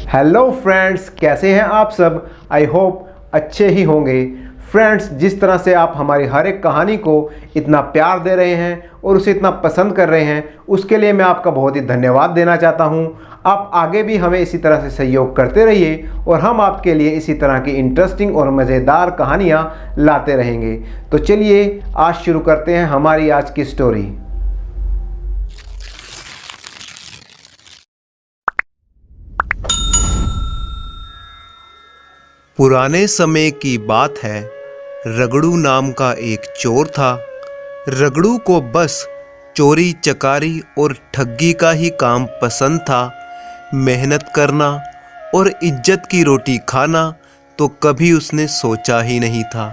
Hello friends, कैसे हैं आप सब। आई होप अच्छे ही होंगे। फ्रेंड्स, जिस तरह से आप हमारी हर एक कहानी को इतना प्यार दे रहे हैं और उसे इतना पसंद कर रहे हैं, उसके लिए मैं आपका बहुत ही धन्यवाद देना चाहता हूं। आप आगे भी हमें इसी तरह से सहयोग करते रहिए और हम आपके लिए इसी तरह की इंटरेस्टिंग और मज़ेदार कहानियां लाते रहेंगे। तो चलिए आज शुरू करते हैं हमारी आज की स्टोरी। पुराने समय की बात है। रगड़ू नाम का एक चोर था। रगड़ू को बस चोरी चकारी और ठगी का ही काम पसंद था। मेहनत करना और इज्जत की रोटी खाना तो कभी उसने सोचा ही नहीं था।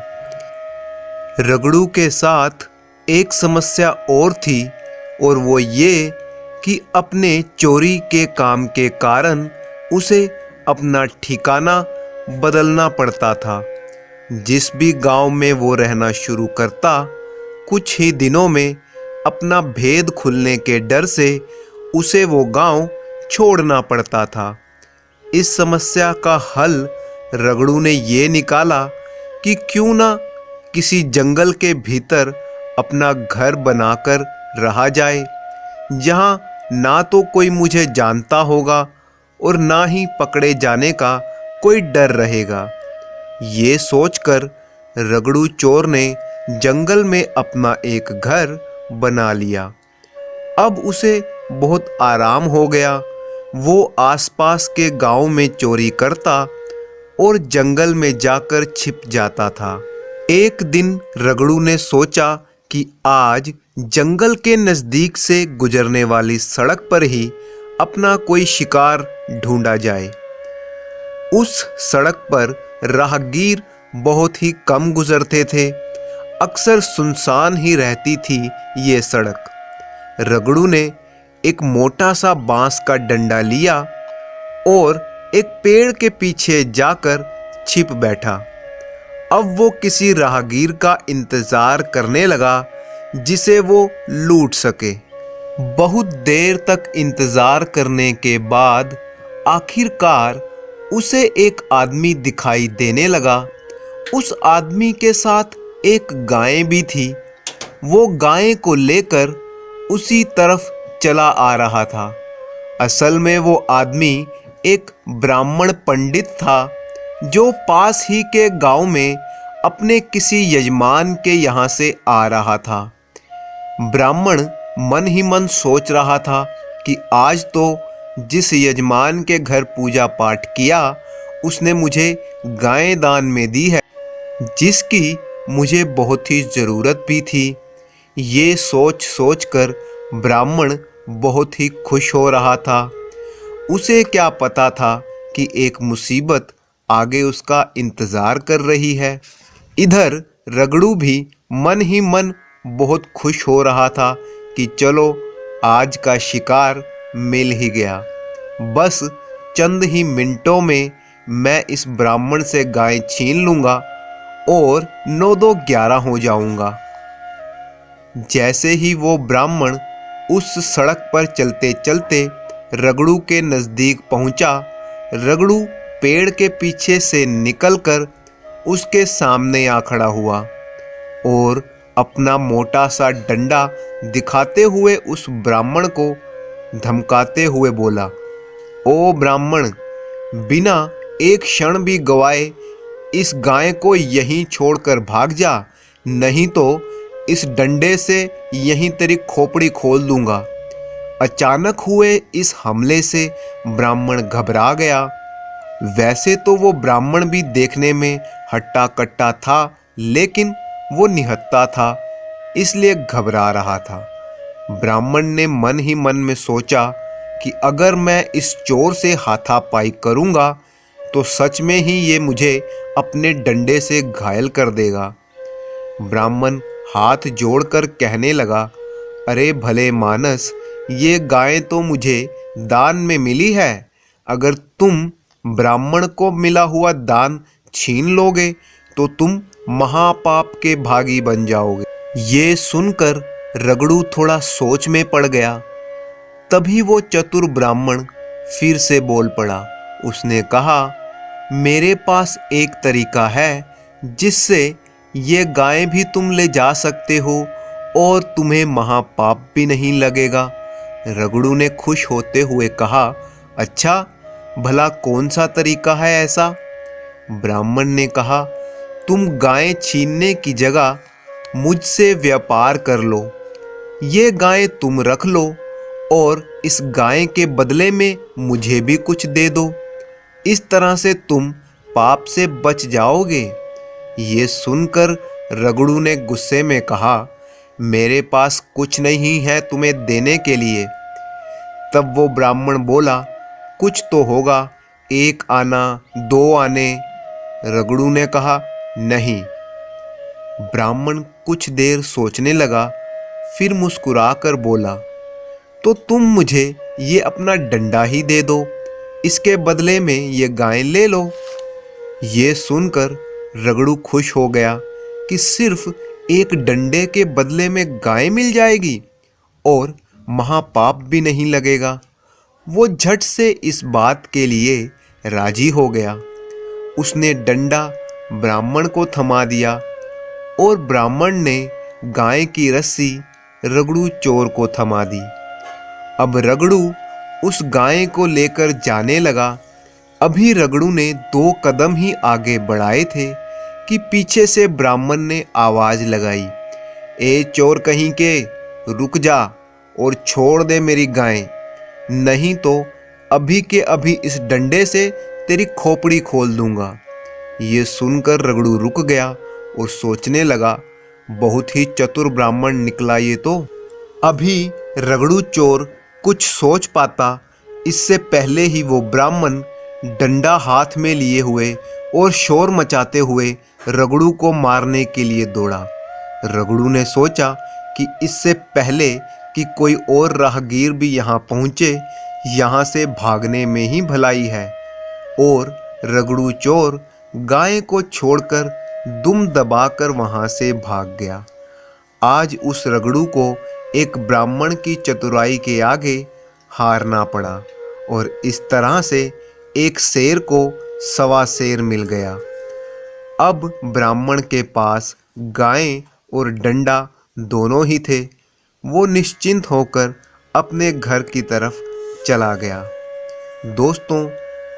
रगड़ू के साथ एक समस्या और थी, और वो ये कि अपने चोरी के काम के कारण उसे अपना ठिकाना बदलना पड़ता था। जिस भी गांव में वो रहना शुरू करता, कुछ ही दिनों में अपना भेद खुलने के डर से उसे वो गांव छोड़ना पड़ता था। इस समस्या का हल रगड़ू ने ये निकाला कि क्यों ना किसी जंगल के भीतर अपना घर बनाकर रहा जाए, जहां ना तो कोई मुझे जानता होगा और ना ही पकड़े जाने का कोई डर रहेगा। ये सोचकर रगड़ू चोर ने जंगल में अपना एक घर बना लिया। अब उसे बहुत आराम हो गया। वो आसपास के गांव में चोरी करता और जंगल में जाकर छिप जाता था। एक दिन रगड़ू ने सोचा कि आज जंगल के नज़दीक से गुजरने वाली सड़क पर ही अपना कोई शिकार ढूंढा जाए। उस सड़क पर राहगीर बहुत ही कम गुजरते थे। अक्सर सुनसान ही रहती थी ये सड़क। रगड़ू ने एक मोटा सा बांस का डंडा लिया और एक पेड़ के पीछे जाकर छिप बैठा। अब वो किसी राहगीर का इंतजार करने लगा जिसे वो लूट सके। बहुत देर तक इंतजार करने के बाद आखिरकार उसे एक आदमी दिखाई देने लगा। उस आदमी के साथ एक गाय भी थी। वो गाय को लेकर उसी तरफ चला आ रहा था। असल में वो आदमी एक ब्राह्मण पंडित था, जो पास ही के गांव में अपने किसी यजमान के यहाँ से आ रहा था। ब्राह्मण मन ही मन सोच रहा था कि आज तो जिस यजमान के घर पूजा पाठ किया, उसने मुझे गाय दान में दी है, जिसकी मुझे बहुत ही ज़रूरत भी थी। ये सोच कर ब्राह्मण बहुत ही खुश हो रहा था। उसे क्या पता था कि एक मुसीबत आगे उसका इंतज़ार कर रही है। इधर रगड़ू भी मन ही मन बहुत खुश हो रहा था कि चलो आज का शिकार मिल ही गया। बस चंद ही मिनटों में मैं इस ब्राह्मण से गाय छीन लूँगा और 9-2-11 हो जाऊँगा। जैसे ही वो ब्राह्मण उस सड़क पर चलते चलते रगड़ू के नज़दीक पहुँचा, रगड़ू पेड़ के पीछे से निकलकर उसके सामने आ खड़ा हुआ और अपना मोटा सा डंडा दिखाते हुए उस ब्राह्मण को धमकाते हुए बोला, ओ ब्राह्मण, बिना एक क्षण भी गवाए इस गाय को यहीं छोड़कर भाग जा, नहीं तो इस डंडे से यहीं तेरी खोपड़ी खोल दूंगा। अचानक हुए इस हमले से ब्राह्मण घबरा गया। वैसे तो वो ब्राह्मण भी देखने में हट्टा कट्टा था, लेकिन वो निहत्था था, इसलिए घबरा रहा था। ब्राह्मण ने मन ही मन में सोचा कि अगर मैं इस चोर से हाथापाई करूंगा तो सच में ही ये मुझे अपने डंडे से घायल कर देगा। ब्राह्मण हाथ जोड़कर कहने लगा, अरे भले मानस, ये गाय तो मुझे दान में मिली है। अगर तुम ब्राह्मण को मिला हुआ दान छीन लोगे तो तुम महापाप के भागी बन जाओगे। ये सुनकर रगड़ू थोड़ा सोच में पड़ गया। तभी वो चतुर ब्राह्मण फिर से बोल पड़ा, उसने कहा, मेरे पास एक तरीका है जिससे ये गायें भी तुम ले जा सकते हो और तुम्हें महापाप भी नहीं लगेगा। रगड़ू ने खुश होते हुए कहा, अच्छा, भला कौन सा तरीका है ऐसा? ब्राह्मण ने कहा, तुम गायें छीनने की जगह मुझसे व्यापार कर लो। ये गायें तुम रख लो और इस गाय के बदले में मुझे भी कुछ दे दो। इस तरह से तुम पाप से बच जाओगे। ये सुनकर रगड़ू ने गुस्से में कहा, मेरे पास कुछ नहीं है तुम्हें देने के लिए। तब वो ब्राह्मण बोला, कुछ तो होगा, 1 आना 2 आने। रगड़ू ने कहा, नहीं। ब्राह्मण कुछ देर सोचने लगा, फिर मुस्कुराकर बोला, तो तुम मुझे ये अपना डंडा ही दे दो, इसके बदले में ये गाय ले लो। ये सुनकर रगड़ू खुश हो गया कि सिर्फ एक डंडे के बदले में गाय मिल जाएगी और महापाप भी नहीं लगेगा। वो झट से इस बात के लिए राजी हो गया। उसने डंडा ब्राह्मण को थमा दिया और ब्राह्मण ने गाय की रस्सी रगड़ू चोर को थमा दी। अब रगड़ू उस गाय को लेकर जाने लगा। अभी रगड़ू ने 2 कदम ही आगे बढ़ाए थे कि पीछे से ब्राह्मण ने आवाज लगाई, ए चोर कहीं के, रुक जा और छोड़ दे मेरी गाय, नहीं तो अभी के अभी इस डंडे से तेरी खोपड़ी खोल दूंगा। ये सुनकर रगड़ू रुक गया और सोचने लगा, बहुत ही चतुर ब्राह्मण निकला ये तो। अभी रगड़ू चोर कुछ सोच पाता, इससे पहले ही वो ब्राह्मण डंडा हाथ में लिए हुए और शोर मचाते हुए रगड़ू को मारने के लिए दौड़ा। रगड़ू ने सोचा कि इससे पहले कि कोई और राहगीर भी यहाँ पहुँचे, यहाँ से भागने में ही भलाई है। और रगड़ू चोर गाय को छोड़कर दुम दबाकर वहाँ से भाग गया। आज उस रगड़ू को एक ब्राह्मण की चतुराई के आगे हारना पड़ा और इस तरह से एक शेर को 1.25 शेर मिल गया। अब ब्राह्मण के पास गाय और डंडा दोनों ही थे। वो निश्चिंत होकर अपने घर की तरफ चला गया। दोस्तों,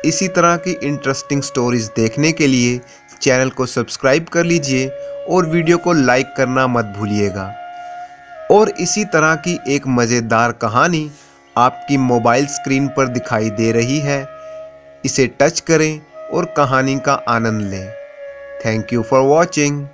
इसी तरह की इंटरेस्टिंग स्टोरीज देखने के लिए चैनल को सब्सक्राइब कर लीजिए और वीडियो को लाइक करना मत भूलिएगा। और इसी तरह की एक मज़ेदार कहानी आपकी मोबाइल स्क्रीन पर दिखाई दे रही है। इसे टच करें और कहानी का आनंद लें। Thank you for watching.